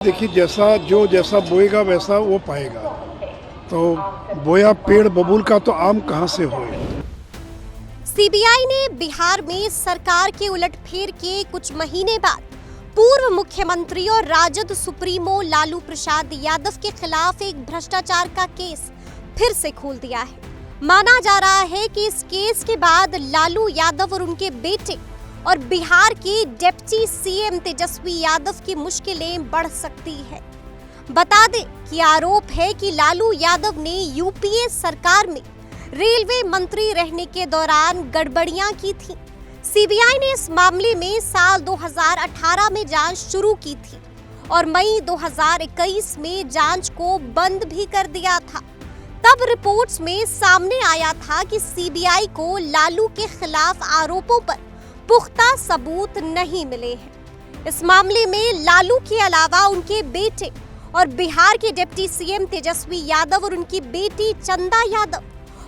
देखिए जैसा बोएगा वैसा वो पाएगा। तो बोया पेड़ बबूल का तो आम कहाँ से होए। सीबीआई ने बिहार में सरकार के उलटफेर के कुछ महीने बाद पूर्व मुख्यमंत्री और राजद सुप्रीमो लालू प्रसाद यादव के खिलाफ एक भ्रष्टाचार का केस फिर से खोल दिया है। माना जा रहा है कि इस केस के बाद लालू यादव और उनके बेटे और बिहार के डिप्टी सीएम तेजस्वी यादव की मुश्किलें बढ़ सकती है। बता दें कि आरोप है कि लालू यादव ने यूपीए सरकार में रेलवे मंत्री रहने के दौरान गड़बड़ियां की थी। सीबीआई ने इस मामले में साल 2018 में जांच शुरू की थी और मई 2021 में जांच को बंद भी कर दिया था। तब रिपोर्ट्स में सामने आया था कि सीबीआई को लालू के खिलाफ आरोपों पर पुख्ता सबूत नहीं मिले हैं। इस मामले में लालू के अलावा उनके बेटे और बिहार के डिप्टी सीएम तेजस्वी यादव और उनकी बेटी चंदा यादव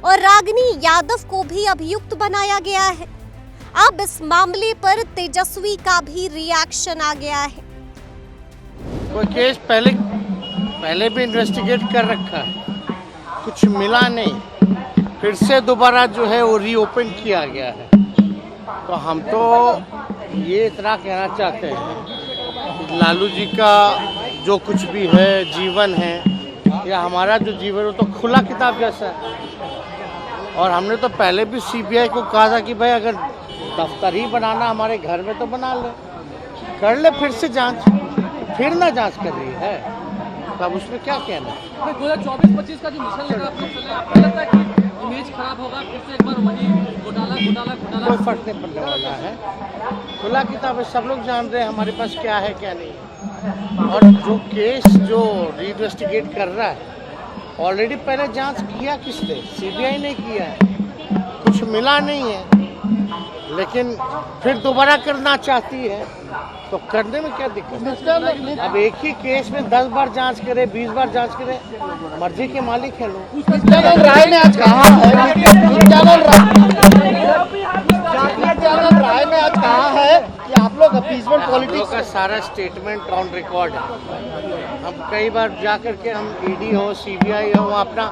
और रागिनी यादव को भी अभियुक्त बनाया गया है। अब इस मामले पर तेजस्वी का भी रिएक्शन आ गया है। वो केस पहले भी इन्वेस्टिगेट कर रखा है, कुछ मिला नहीं, फिर से दोबारा जो है वो रीओपन किया गया है। तो हम तो ये इतना कहना चाहते हैं कि लालू जी का जो कुछ भी है जीवन है या हमारा जो जीवन है तो खुला किताब जैसा है। और हमने तो पहले भी सीबीआई को कहा था कि भाई अगर दफ्तर ही बनाना हमारे घर में तो बना ले, कर ले फिर से जांच, फिर ना जांच कर रही है तो अब उसमें क्या कहना है। 2024-25 का जो मिशन लगा आपको लगता है कि इमेज खराब होगा, फिर से एक बार वही घोटाला कोई फर्क नहीं पड़ने वाला है। खुला किताब है, सब लोग जान रहे हैं हमारे पास क्या है क्या नहीं है। और जो केस जो रीइन्वेस्टिगेट कर रहा है ऑलरेडी पहले जांच किया किसने, सीबीआई ने किया है, कुछ मिला नहीं है, लेकिन फिर दोबारा करना चाहती है तो करने में क्या दिक्कत है। अब एक ही केस में 10 बार जांच करे, 20 बार जांच करे, मर्जी के मालिक है लोग। राय में आज कहा है कि आप लोग अपीजमेंट पॉलिटिक्स का सारा स्टेटमेंट ऑन रिकॉर्ड है। हम कई बार जा करके हम ईडी हो सीबीआई हो अपना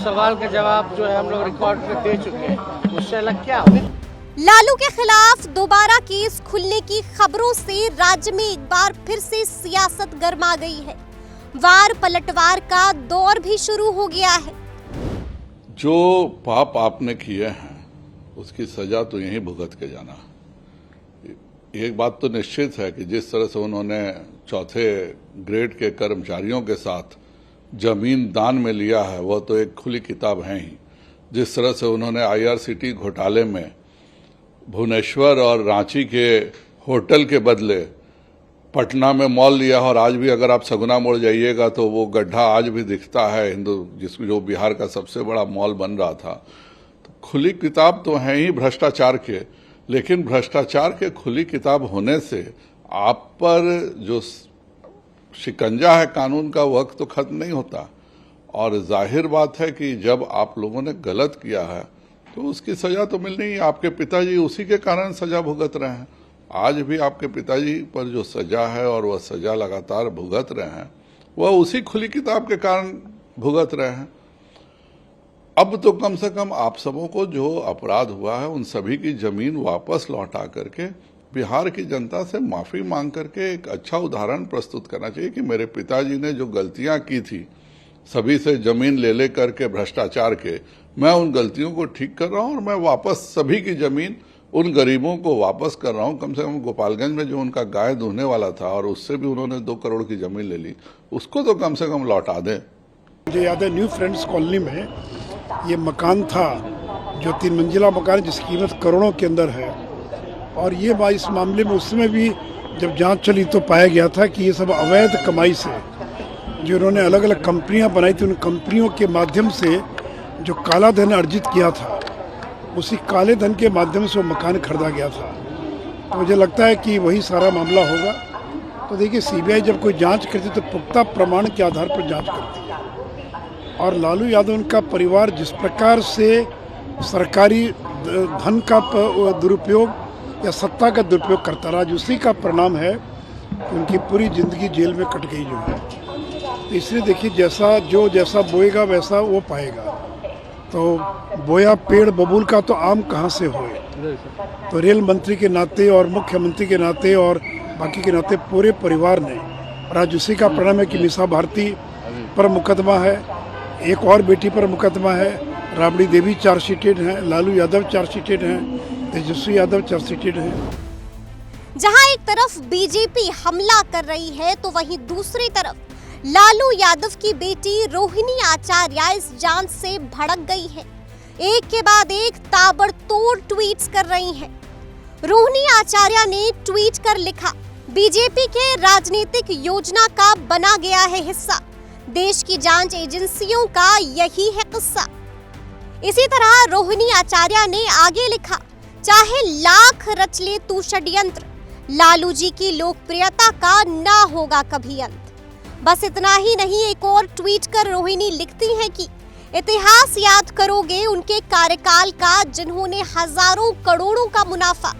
सवाल का जवाब जो है हम लोग रिकॉर्ड में दे चुके हैं, उससे अलग क्या हो। लालू के खिलाफ दोबारा केस खुलने की खबरों से राज्य में एक बार फिर से सियासत गर्मा गई है। वार पलटवार का दौर भी शुरू हो गया है। जो पाप आपने किए हैं उसकी सजा तो यहीं भुगत के जाना। एक बात तो निश्चित है कि जिस तरह से उन्होंने चौथे ग्रेड के कर्मचारियों के साथ जमीन दान में लिया है वह तो एक खुली किताब है ही। जिस तरह से उन्होंने आईआरसीटी घोटाले में भुवनेश्वर और रांची के होटल के बदले पटना में मॉल लिया, और आज भी अगर आप सगुना मोड़ जाइएगा तो वो गड्ढा आज भी दिखता है जो बिहार का सबसे बड़ा मॉल बन रहा था। तो खुली किताब तो है ही भ्रष्टाचार के, लेकिन भ्रष्टाचार के खुली किताब होने से आप पर जो शिकंजा है कानून का वक्त तो खत्म नहीं होता। और जाहिर बात है कि जब आप लोगों ने गलत किया है तो उसकी सजा तो मिलनी ही। आपके पिताजी उसी के कारण सजा भुगत रहे हैं। आज भी आपके पिताजी पर जो सजा है और वह सजा लगातार भुगत रहे हैं वह उसी खुली किताब के कारण भुगत रहे हैं। अब तो कम से कम आप सबों को जो अपराध हुआ है उन सभी की जमीन वापस लौटा करके बिहार की जनता से माफी मांग करके एक अच्छा उदाहरण प्रस्तुत करना चाहिए कि मेरे पिताजी ने जो गलतियां की थी सभी से जमीन ले करके भ्रष्टाचार के, मैं उन गलतियों को ठीक कर रहा हूं और मैं वापस सभी की जमीन उन गरीबों को वापस कर रहा हूं। कम से कम गोपालगंज में जो उनका गाय दूहने वाला था और उससे भी उन्होंने 2 करोड़ की जमीन ले ली, उसको तो कम से कम लौटा दें। मुझे याद है न्यू फ्रेंड्स कॉलोनी में ये मकान था जो 3 मंजिला मकान जिसकी कीमत करोड़ों के अंदर है। और ये इस मामले में उसमें भी जब जांच चली तो पाया गया था कि ये सब अवैध कमाई से जो उन्होंने अलग अलग कंपनियां बनाई थी, उन कंपनियों के माध्यम से जो काला धन अर्जित किया था उसी काले धन के माध्यम से वो मकान खरीदा गया था। तो मुझे लगता है कि वही सारा मामला होगा। तो देखिए सीबीआई जब कोई जांच करती तो पुख्ता प्रमाण के आधार पर जांच करती है। और लालू यादव उनका परिवार जिस प्रकार से सरकारी धन का दुरुपयोग या सत्ता का दुरुपयोग करता रहा, उसी का परिणाम है कि उनकी पूरी ज़िंदगी जेल में कट गई जो है। तो इसलिए देखिए जैसा बोएगा वैसा वो पाएगा। तो बोया पेड़ बबूल का तो आम कहाँ से होए। तो रेल मंत्री के नाते और मुख्यमंत्री के नाते और बाकी के नाते पूरे परिवार ने, और आज उसी का परिणाम है कि मीसा भारती पर मुकदमा है, एक और बेटी पर मुकदमा है, राबड़ी देवी चार्जशीटेड हैं, लालू यादव चार्जशीटेड हैं, तेजस्वी यादव चार्जशीटेड हैं। जहां एक तरफ बीजेपी हमला कर रही है तो वहीं दूसरी तरफ लालू यादव की बेटी रोहिणी आचार्य इस जांच से भड़क गई है। एक के बाद एक ताबड़तोड़ ट्वीट्स कर रही हैं। रोहिणी आचार्य ने ट्वीट कर लिखा, बीजेपी के राजनीतिक योजना का बना गया है हिस्सा, देश की जांच एजेंसियों का यही है किस्सा। इसी तरह रोहिणी आचार्य ने आगे लिखा, चाहे लाख रच ले तू षड्यंत्र, लालू जी की लोकप्रियता का ना होगा कभी अंत। बस इतना ही नहीं, एक और ट्वीट कर रोहिणी लिखती हैं कि इतिहास याद करोगे उनके कार्यकाल का, जिन्होंने हजारों करोड़ों का मुनाफा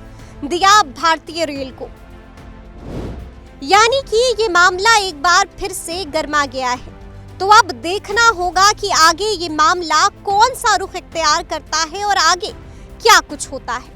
दिया भारतीय रेल को। यानी कि ये मामला एक बार फिर से गर्मा गया है। तो अब देखना होगा कि आगे ये मामला कौन सा रुख इख्तियार करता है और आगे क्या कुछ होता है।